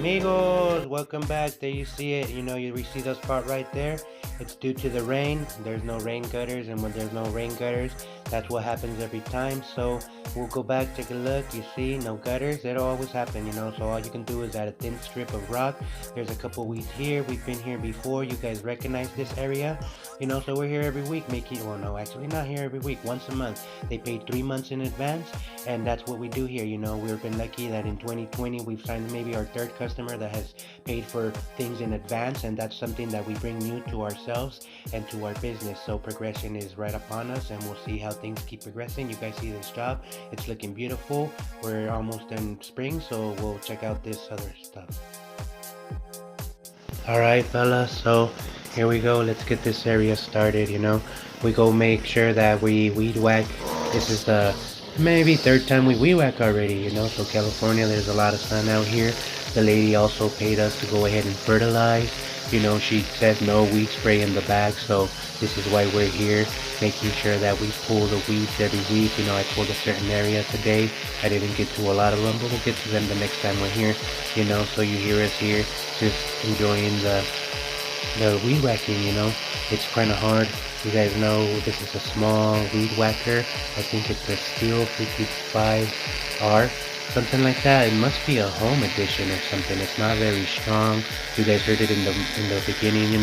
Amigos, welcome back. There you see it. You see the spot right there. It's due to the rain. There's no rain gutters, and when there's no rain gutters, that's what happens every time. So we'll go back, take a look. You see, no gutters. It'll always happen. So all you can do is add a thin strip of rock. There's a couple weeds here. We've been here before. You guys recognize this area. So we're here every week making, well, no, actually not here every week, once a month. They paid 3 months in advance, and that's what we do here. We've been lucky that in 2020 we've signed maybe our third customer that has paid for things in advance, and that's something that we bring new to ourselves and to our business. So progression is right upon us, and we'll see how things keep progressing. You guys see this job, it's looking beautiful. We're almost in spring, so we'll check out this other stuff. Alright fellas, so here we go. Let's get this area started. We go make sure that we weed whack. This is the maybe third time we weed whack already. So California, there's a lot of sun out here. The lady also paid us to go ahead and fertilize. She says no weed spray in the bag, so this is why we're here, making sure that we pull the weeds every week. I pulled a certain area today. I didn't get to a lot of them, but we'll get to them the next time we're here. So you hear us here just enjoying the weed whacking. It's kind of hard. You guys know this is a small weed whacker. I think it's a Steel 55R, something like that. It must be a home edition or something. It's not very strong. You guys heard it in the beginning.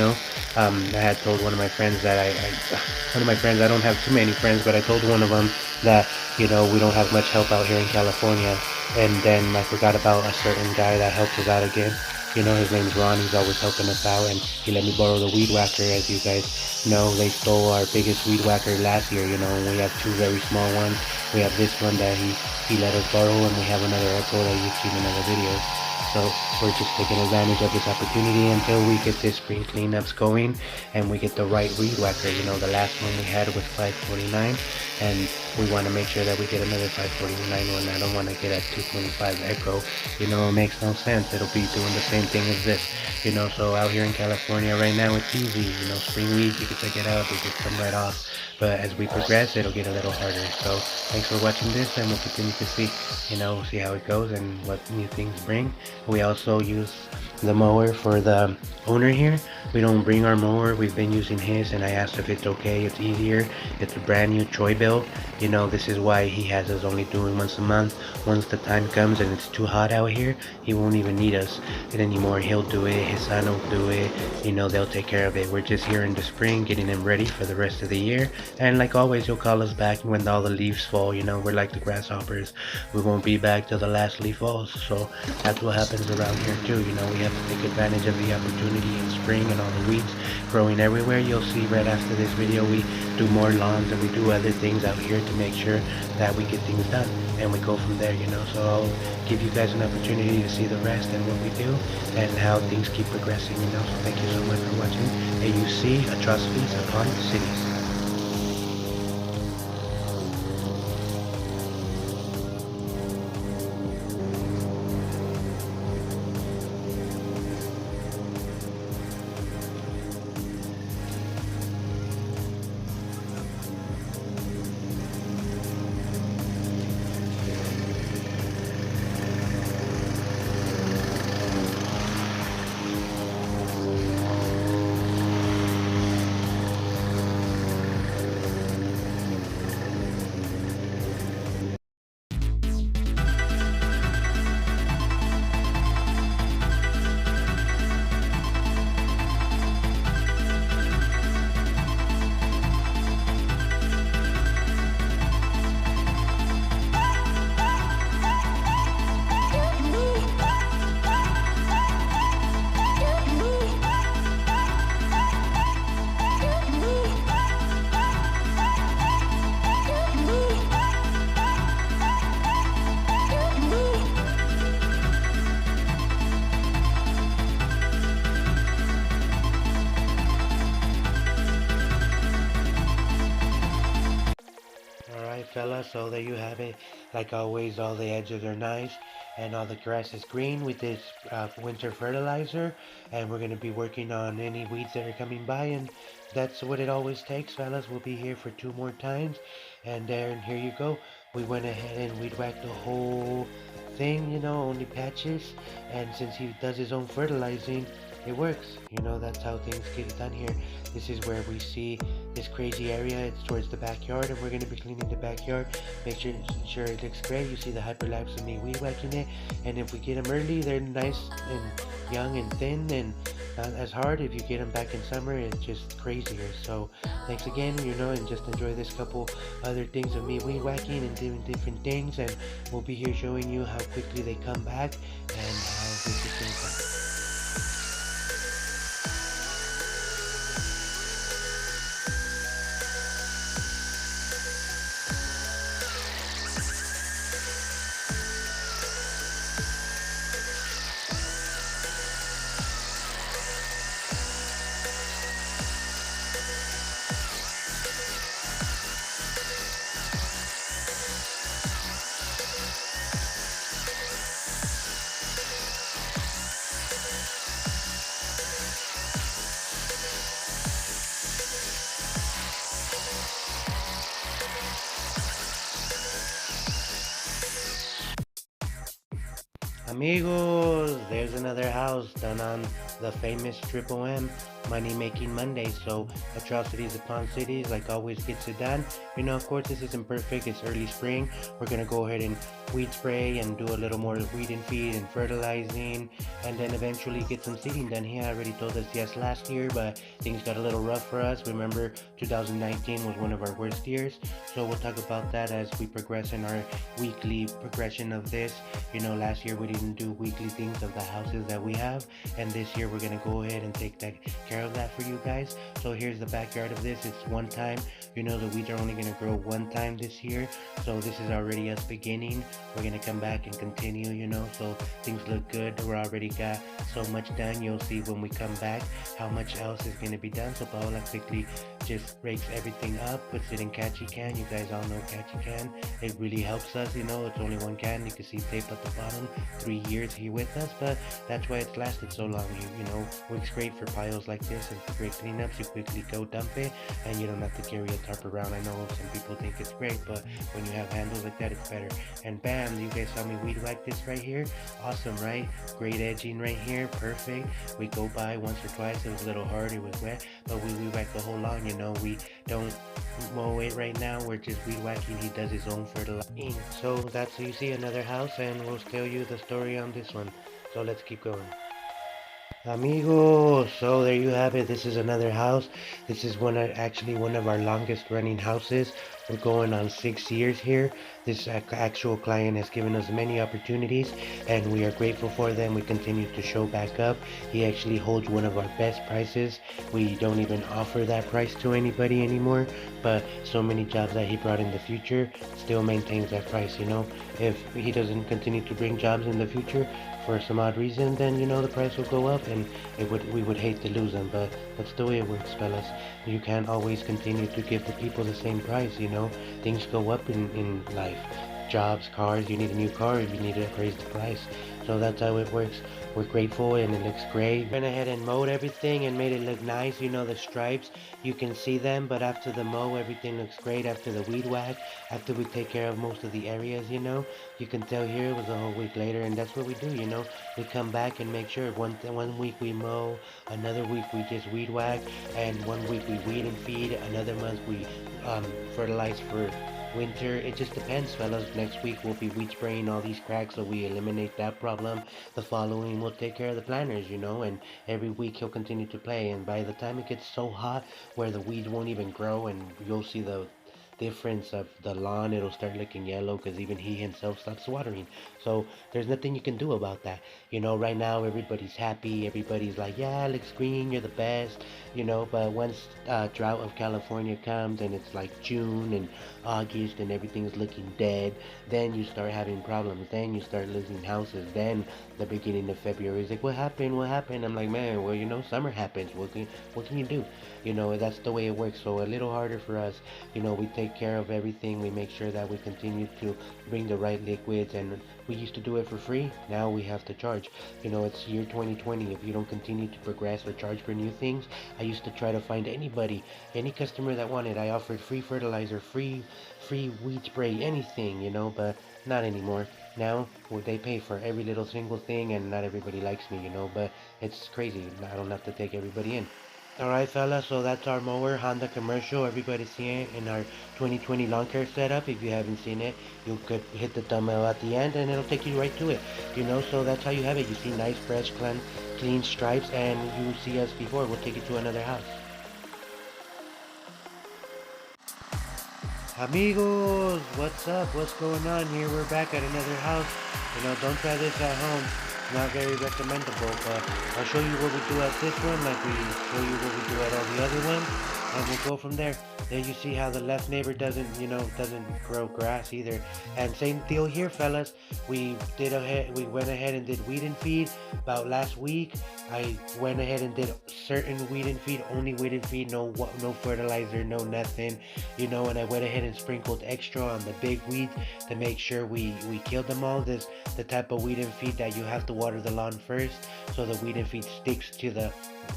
I had told one of my friends that I don't have too many friends, but I told one of them that we don't have much help out here in California. And then I forgot about a certain guy that helps us out again. His name's Ron. He's always helping us out, and he let me borrow the weed whacker. As you guys know, they stole our biggest weed whacker last year. And we have two very small ones. We have this one that he let us borrow, and we have another Echo that you've seen in other videos. So we're just taking advantage of this opportunity until we get this spring cleanups going and we get the right weed whacker. The last one we had was $549, and we want to make sure that we get another $549 one. I don't want to get a $225 Echo. It makes no sense. It'll be doing the same thing as this. So out here in California right now, it's easy. Spring weeds, you can take it out, they just come right off. But as we progress, it'll get a little harder. So thanks for watching this, and we'll continue to see how it goes and what new things bring. We also use the mower for the owner here. We don't bring our mower. We've been using his, and I asked if it's okay. It's easier. It's a brand new Troy built. This is why he has us only doing once a month. Once the time comes and it's too hot out here, he won't even need us anymore. He'll do it. His son will do it. They'll take care of it. We're just here in the spring getting him ready for the rest of the year. And like always, he'll call us back when all the leaves fall. We're like the grasshoppers. We won't be back till the last leaf falls. So that's what happens around here too. We have to take advantage of the opportunity in spring and all the weeds growing everywhere. You'll see right after this video we do more lawns and we do other things out here to make sure that we get things done, and we go from there. So I'll give you guys an opportunity to see the rest and what we do and how things keep progressing. So thank you so much for watching AUC Atrocities Upon Cities. Fella, so there you have it. Like always, all the edges are nice and all the grass is green with this winter fertilizer, and we're going to be working on any weeds that are coming by, and that's what it always takes, fellas. We'll be here for 2 more times, and then here you go. We went ahead and weed whacked the whole thing, only patches. And since he does his own fertilizing, it works. That's how things get done here. This is where we see this crazy area. It's towards the backyard, and we're going to be cleaning the backyard. Make sure it looks great. You see the hyperlapse of me weed whacking it. And if we get them early, they're nice and young and thin and not as hard. If you get them back in summer, it's just crazier. So thanks again, and just enjoy this couple other things of me weed whacking and doing different things. And we'll be here showing you how quickly they come back and how this is going to come. Amigos, there's another house done on the famous Triple M Money Making Monday. So atrocities upon cities, like always, gets it done. Of course, this isn't perfect. It's early spring. We're gonna go ahead and weed spray and do a little more weed and feed and fertilizing, and then eventually get some seeding done. He already told us yes last year, but things got a little rough for us. Remember, 2019 was one of our worst years. So we'll talk about that as we progress in our weekly progression of this. Last year we didn't do weekly things of the houses that we have, and this year we're gonna go ahead and take care of that for you guys. So here's the backyard of this. It's one time. The weeds are only gonna grow one time this year, so this is already us beginning. We're gonna come back and continue. So things look good. We're already got so much done. You'll see when we come back how much else is gonna be done. So Paola quickly just breaks everything up, puts it in catchy can. You guys all know catchy can. It really helps us. It's only one can. You can see tape at the bottom. 3 years here with us, but that's why it's lasted so long. Works great for piles like this and for great cleanups. You quickly go dump it, and you don't have to carry a tarp around. I know some people think it's great, but when you have handles like that, it's better. And bam, you guys saw me weed whack this right here. Awesome, right? Great edging right here, perfect. We go by once or twice. It was a little hard, it was wet, but we weed whack the whole lawn. We don't mow it right now. We're just weed whacking. He does his own fertilizing. So that's, you see another house, and we'll tell you the story on this one. So let's keep going. Amigos, so there you have it. This is another house. This is actually one of our longest running houses. We're going on 6 years here. This actual client has given us many opportunities, and we are grateful for them. We continue to show back up. He actually holds one of our best prices. We don't even offer that price to anybody anymore, but so many jobs that he brought in the future still maintains that price. If he doesn't continue to bring jobs in the future for some odd reason, then the price will go up, and we would hate to lose them. But that's the way it works, fellas. You can't always continue to give the people the same price. Things go up in life. Jobs, cars, you need a new car, you need to raise the price. So that's how it works. We're grateful, and it looks great. Went ahead and mowed everything and made it look nice. The stripes, you can see them, but after the mow, everything looks great. After the weed whack, after we take care of most of the areas, you can tell here it was a whole week later, and that's what we do. We come back and make sure one week we mow, another week we just weed whack, and one week we weed and feed, another month we fertilize for winter. It just depends, fellas. Next week we'll be weed spraying all these cracks, so we eliminate that problem. The following we'll take care of the planters, and every week he'll continue to play, and by the time it gets so hot where the weeds won't even grow, and you'll see the difference of the lawn, it'll start looking yellow because even he himself stops watering. So there's nothing you can do about that. Right now everybody's happy, everybody's like, yeah, it looks green, you're the best. But once drought of California comes, and it's like June and August and everything's looking dead, then you start having problems, then you start losing houses. Then the beginning of February is like, what happened? I'm like, man, well, summer happens, what can you do? That's the way it works. So a little harder for us. We take care of everything. We make sure that we continue to bring the right liquids, and we used to do it for free. Now we have to charge. It's year 2020. If you don't continue to progress or charge for new things, I used to try to find any customer that wanted. I offered free fertilizer, free weed spray, anything, but not anymore. Now they pay for every little single thing, and not everybody likes me, you know, but it's crazy. I don't have to take everybody in. Alright fellas, so that's our mower, Honda commercial. Everybody's seeing it in our 2020 lawn care setup. If you haven't seen it, you could hit the thumbnail at the end and it'll take you right to it. You know, so that's how you have it. You see nice, fresh, clean stripes, and you see us before. We'll take you to another house. Amigos, what's up? What's going on here? We're back at another house. You know, don't try this at home. It's not very recommendable, but I'll show you what we do at this one, like we show you what we do at all the other ones, and we'll go from there. There you see how the left neighbor doesn't grow grass either. And same deal here, fellas. We went ahead and did weed and feed about last week. I went ahead and did certain weed and feed, only weed and feed, no fertilizer, no nothing, you know, and I went ahead and sprinkled extra on the big weeds to make sure we killed them all. This the type of weed and feed that you have to water the lawn first so the weed and feed sticks to the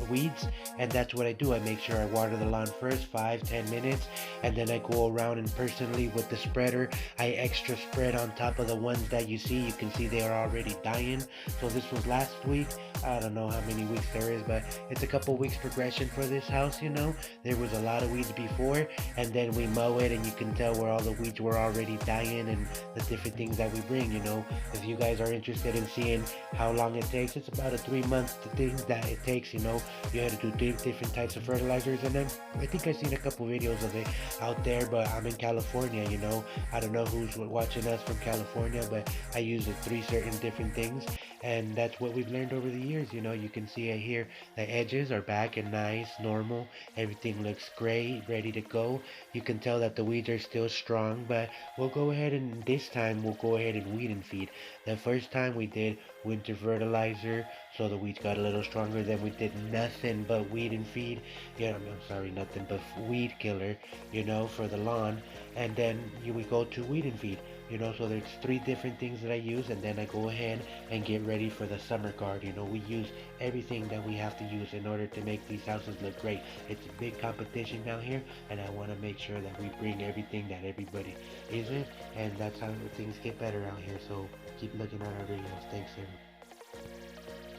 weeds, and that's what I do. I make sure I water the lawn first 5-10 minutes, and then I go around and personally with the spreader I extra spread on top of the ones that you see. You can see they are already dying. So this was last week. I don't know how many weeks there is, but it's a couple weeks progression for this house, you know. There was a lot of weeds before, and then we mow it and you can tell where all the weeds were already dying and the different things that we bring, you know. If you guys are interested in seeing how long it takes, it's about a 3-month thing that it takes, you know. You had to do different types of fertilizers, and then I think I've seen a couple videos of it out there, but I'm in California, you know. I don't know who's watching us from California, but I use 3 certain different things, and that's what we've learned over the years. You know, you can see it here, the edges are back and nice, normal, everything looks great, ready to go. You can tell that the weeds are still strong, but we'll go ahead and this time we'll go ahead and weed and feed. The first time we did winter fertilizer, so the weeds got a little stronger. Then we did nothing but weed and feed, yeah, I'm sorry, nothing but weed killer, you know, for the lawn. And then we go to weed and feed, you know. So there's 3 different things that I use, and then I go ahead and get ready for the summer guard. You know, we use everything that we have to use in order to make these houses look great. It's a big competition down here, and I want to make sure that we bring everything that everybody isn't, and that's how things get better out here. So keep looking at our videos. Thanks, everyone.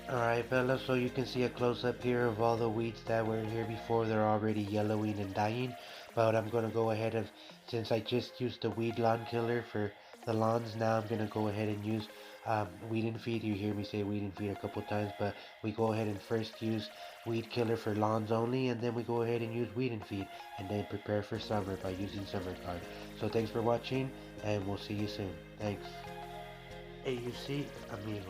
Alright fellas, so you can see a close-up here of all the weeds that were here before. They're already yellowing and dying, but I'm going to go ahead and, since I just used the weed lawn killer for the lawns, now I'm going to go ahead and use weed and feed. You hear me say weed and feed a couple times, but we go ahead and first use weed killer for lawns only, and then we go ahead and use weed and feed, and then prepare for summer by using summer guard. So thanks for watching, and we'll see you soon. Thanks. Hey, you see, amigos.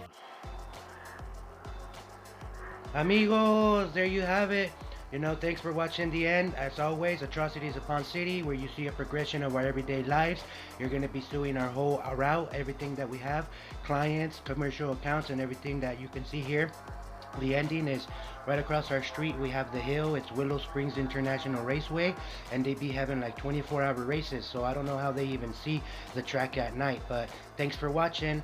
Amigos, there you have it. You know, thanks for watching the end. As always, Atrocities Upon City, where you see a progression of our everyday lives. You're going to be suing our whole route, everything that we have, clients, commercial accounts, and everything that you can see here. The ending is right across our street. We have the hill. It's Willow Springs International Raceway, and they be having like 24-hour races. So I don't know how they even see the track at night, but thanks for watching.